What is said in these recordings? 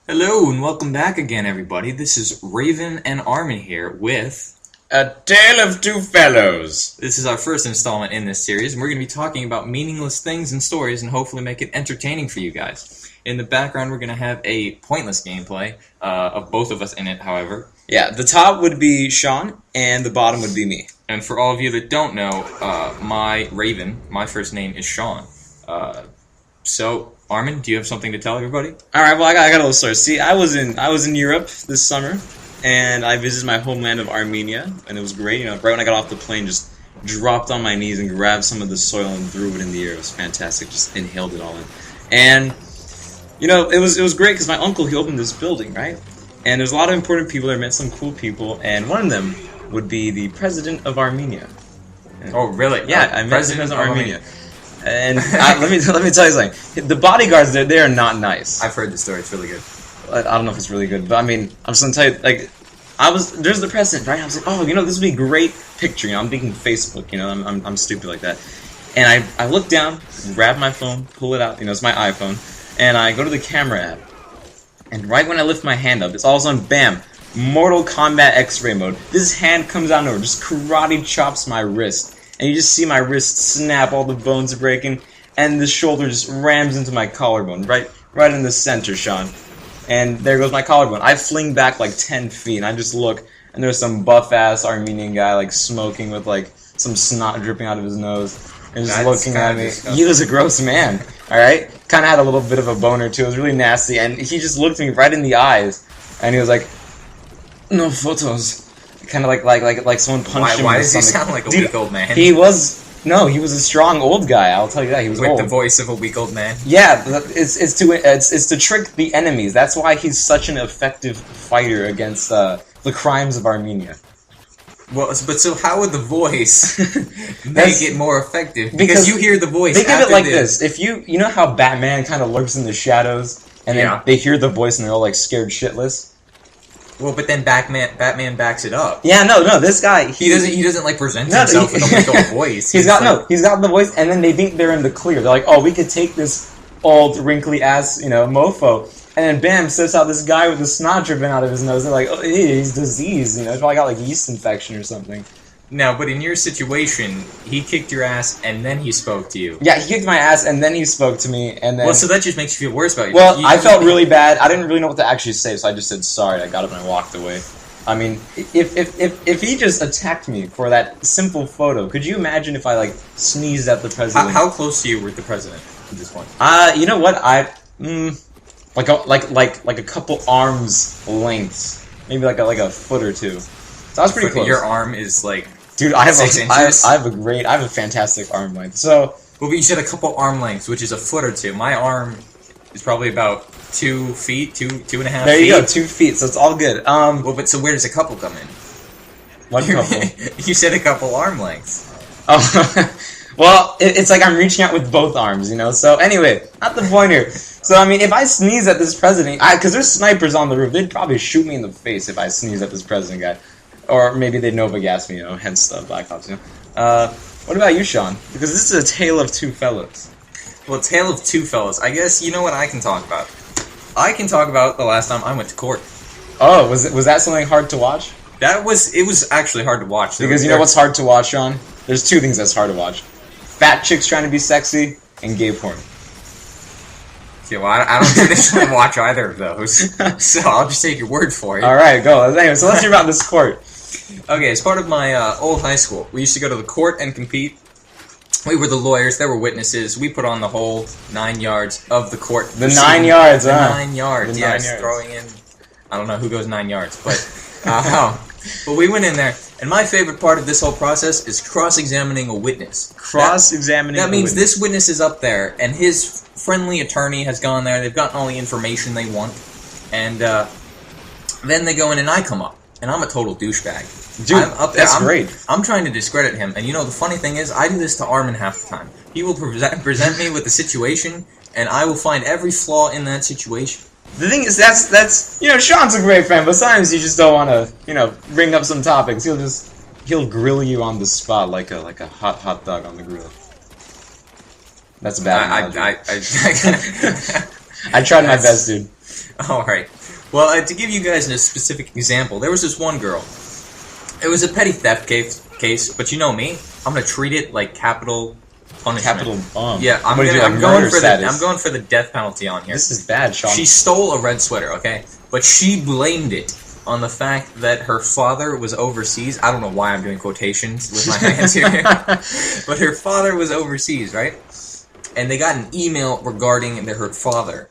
Hello and welcome back again, everybody. This is Raven and Armin here with A Tale of Two Fellows. This is our first installment in this series, and we're going to be talking about meaningless things and stories and hopefully make it entertaining for you guys. In the background, we're going to have a pointless gameplay of both of us in it, however. Yeah, the top would be Sean, and the bottom would be me. And for all of you that don't know, my first name is Sean. So, Armin, do you have something to tell everybody? All right, well, I got a little story. See, I was in Europe this summer, and I visited my homeland of Armenia, and it was great. You know, right when I got off the plane, just dropped on my knees and grabbed some of the soil and threw it in the air. It was fantastic. Just inhaled it all in, and you know, it was great because my uncle, he opened this building, right? And there's a lot of important people there. Met some cool people, and one of them would be the president of Armenia. Oh, really? Yeah, I met the president of Armenia. And let me tell you something. The bodyguards there, they are not nice. I've heard the story. It's really good. I don't know if it's really good, but I mean, I'm just gonna tell you, like, there's the president, right? I was like, oh, you know, this would be a great picture. You know, I'm thinking Facebook. You know, I'm stupid like that. And I look down, grab my phone, pull it out. You know, it's my iPhone, and I go to the camera app. And right when I lift my hand up, it's all of a sudden, bam, Mortal Kombat X-ray mode. This hand comes out of nowhere, just karate chops my wrist. And you just see my wrist snap, all the bones are breaking, and the shoulder just rams into my collarbone, right in the center, Sean. And there goes my collarbone. I fling back like 10 feet, and I just look, and there's some buff-ass Armenian guy, like, smoking with, like, some snot dripping out of his nose, and just looking at me. He was a gross man, alright? Kind of had a little bit of a boner, too. It was really nasty, and he just looked me right in the eyes, and he was like, no photos. Kind of like someone punched him. Why does he sound like a weak old man? He was a strong old guy. I'll tell you that. He was with old. The voice of a weak old man. Yeah, it's to trick the enemies. That's why he's such an effective fighter against the crimes of Armenia. Well, but so how would the voice make it more effective? Because you hear the voice. They give it like this. If you know how Batman kind of lurks in the shadows, and then they hear the voice and they're all like scared shitless. Well, but then Batman backs it up. Yeah, no, this guy he doesn't like present himself with a weak old voice. He's got the voice, and then they think they're in the clear. They're like, oh, we could take this old wrinkly ass, you know, mofo, and then bam, sits out this guy with the snot dripping out of his nose. They're like, oh, he's diseased, you know, he's probably got like yeast infection or something. Now, but in your situation, he kicked your ass and then he spoke to you. Yeah, he kicked my ass and then he spoke to me, and then... Well, so that just makes you feel worse about yourself. Well, I felt really bad. I didn't really know what to actually say, so I just said sorry. I got up and I walked away. I mean, if he just attacked me for that simple photo, could you imagine if I, like, sneezed at the president? How close to you were the president at this point? You know what? Like a couple arms lengths. Maybe like a foot or two. So I was pretty close. Your arm is, like... Dude, I have a fantastic arm length. So, well, but you said a couple arm lengths, which is a foot or two. My arm is probably about 2 feet, two and a half feet. There you go, 2 feet. So it's all good. Well, but so where does a couple come in? What couple? You said a couple arm lengths. Oh, well, it's like I'm reaching out with both arms, you know. So anyway, not the point here. So I mean, if I sneeze at this president, because there's snipers on the roof, they'd probably shoot me in the face if I sneeze at this president guy. Or maybe they'd Nova gas me, you know, hence the Black Ops, you know. What about you, Sean? Because this is a tale of two fellows. Well, tale of two fellows. I guess you know what I can talk about. I can talk about the last time I went to court. Oh, was that something hard to watch? It was actually hard to watch. Because you know what's hard to watch, Sean? There's two things that's hard to watch. Fat chicks trying to be sexy, and gay porn. Yeah, well, I don't traditionally watch either of those, so I'll just take your word for it. Alright, go. Anyway, so let's hear about this court. Okay, as part of my old high school, we used to go to the court and compete. We were the lawyers, there were witnesses, we put on the whole 9 yards of the court. The 9 yards, the huh? 9 yards, the yes, 9 yards. Throwing in, I don't know who goes 9 yards, but we went in there, and my favorite part of this whole process is cross-examining a witness. Cross-examining That means this witness is up there, and his friendly attorney has gone there, they've gotten all the information they want, and then they go in and I come up, and I'm a total douchebag. Dude, I'm up there, that's great. I'm trying to discredit him, and you know, the funny thing is, I do this to Armin half the time. He will present me with the situation, and I will find every flaw in that situation. The thing is, that's you know, Sean's a great fan, but sometimes you just don't want to, you know, bring up some topics. He'll grill you on the spot like a hot dog on the grill. That's a bad analogy. I tried my best, dude. Alright. Well, to give you guys a specific example, there was this one girl. It was a petty theft case, but you know me, I'm gonna treat it like capital punishment. Capital bomb. Yeah, I'm going for the death penalty on here. This is bad, Sean. She stole a red sweater, okay? But she blamed it on the fact that her father was overseas. I don't know why I'm doing quotations with my hands here. But her father was overseas, right? And they got an email regarding her father.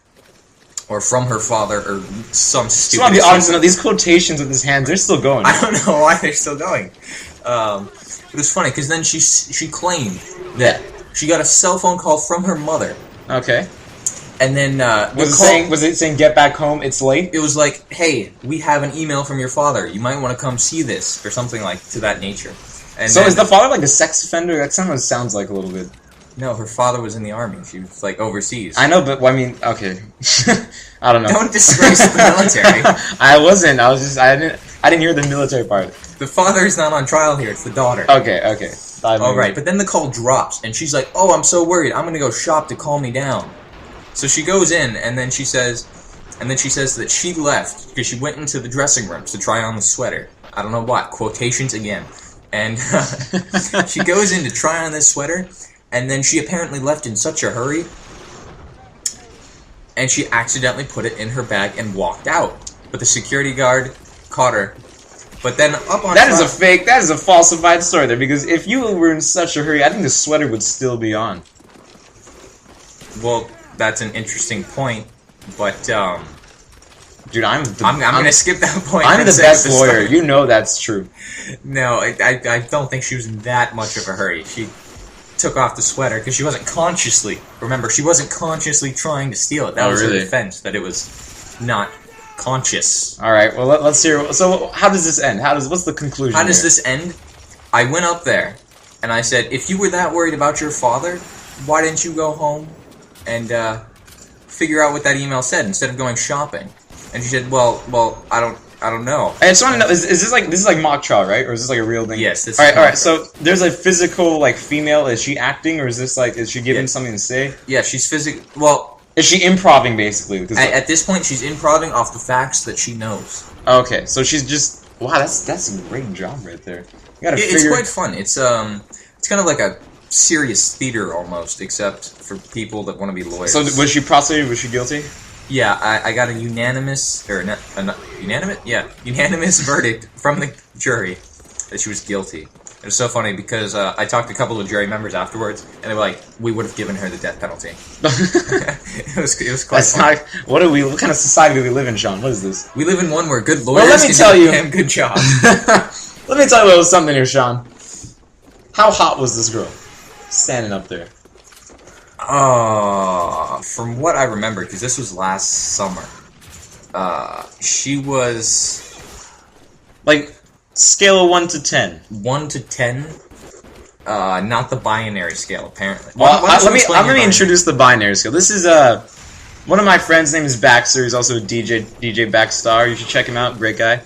Or from her father, or some stupid... Just want to be honest, no, these quotations with his hands, they're still going. I don't know why they're still going. It was funny, because then she claimed that she got a cell phone call from her mother. Okay. And then was it saying get back home, it's late? It was like, hey, we have an email from your father. You might want to come see this, or something like to that nature. And so is the father like a sex offender? That sounds like a little bit. No, her father was in the army. She was like overseas. I know, but I mean, okay. I don't know. Don't disgrace the military. I wasn't. I didn't hear the military part. The father's not on trial here. It's the daughter. Okay. All right, but then the call drops, and she's like, "Oh, I'm so worried. I'm gonna go shop to calm me down." So she goes in, and then she says that she left because she went into the dressing rooms to try on the sweater. I don't know what. Quotations again. And she goes in to try on this sweater. And then she apparently left in such a hurry, and she accidentally put it in her bag and walked out. But the security guard caught her. But then up on that is a falsified story there, because if you were in such a hurry, I think the sweater would still be on. Well, that's an interesting point, but dude, I'm gonna skip that point. I'm the best lawyer. You know that's true. No, I don't think she was in that much of a hurry. She took off the sweater because she wasn't consciously trying to steal it. That was her defense, that it was not conscious. All right, well let's hear. So how does this end? What's the conclusion? How does this end? I went up there and I said, if you were that worried about your father, why didn't you go home and figure out what that email said instead of going shopping? And she said, well, I don't know. I just want to know, is this like mock trial, right? Or is this like a real thing? Yes, this is all right, so there's a physical, like, female. Is she acting, or is she giving something to say? Yeah, she's well... Is she improving, basically? At this point, she's improving off the facts that she knows. Okay, so she's just... Wow, that's a great job right there. You gotta figure... It's quite fun. It's kind of like a serious theater, almost, except for people that want to be lawyers. So was she prosecuted? Was she guilty? Yeah, I got a unanimous verdict from the jury that she was guilty. It was so funny because I talked to a couple of jury members afterwards, and they were like, "We would have given her the death penalty." it was quite funny. What kind of society do we live in, Sean? What is this? We live in one where good lawyers can do a damn good job. Let me tell you a little something here, Sean. How hot was this girl standing up there? From what I remember, because this was last summer, she was... Like, scale of 1 to 10. 1 to 10? Not the binary scale, apparently. Well, let me introduce the binary scale. This is, one of my friends' name is Baxter. He's also a DJ Backstar. You should check him out. Great guy.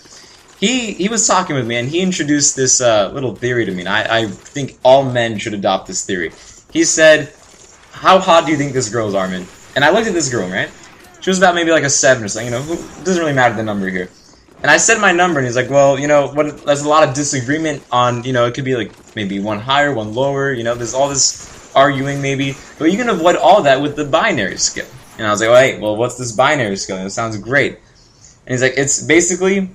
He was talking with me, and he introduced this, little theory to me, and I think all men should adopt this theory. He said... How hot do you think this girl is, Armin? And I looked at this girl, right? She was about maybe like a 7 or something, it doesn't really matter the number here. And I said my number, and he's like, well, there's a lot of disagreement on, it could be like maybe one higher, one lower, there's all this arguing maybe, but you can avoid all that with the binary scale. And I was like, well, what's this binary scale? And it sounds great. And he's like, it's basically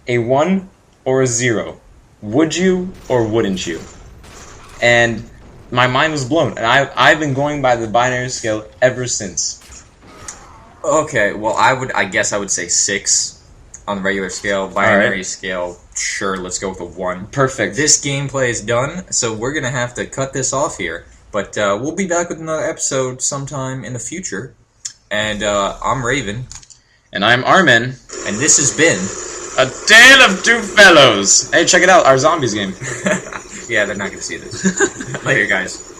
a 1 or a 0. Would you or wouldn't you? And... my mind was blown, and I've been going by the binary scale ever since. Okay, well, I guess I would say 6 on the regular scale. Binary scale, sure, let's go with a 1. Perfect. This gameplay is done, so we're gonna have to cut this off here. But we'll be back with another episode sometime in the future. And I'm Raven. And I'm Armin. And this has been... A Tale of Two Fellows! Hey, check it out, our Zombies game. Yeah, they're not going to see this. Later, guys.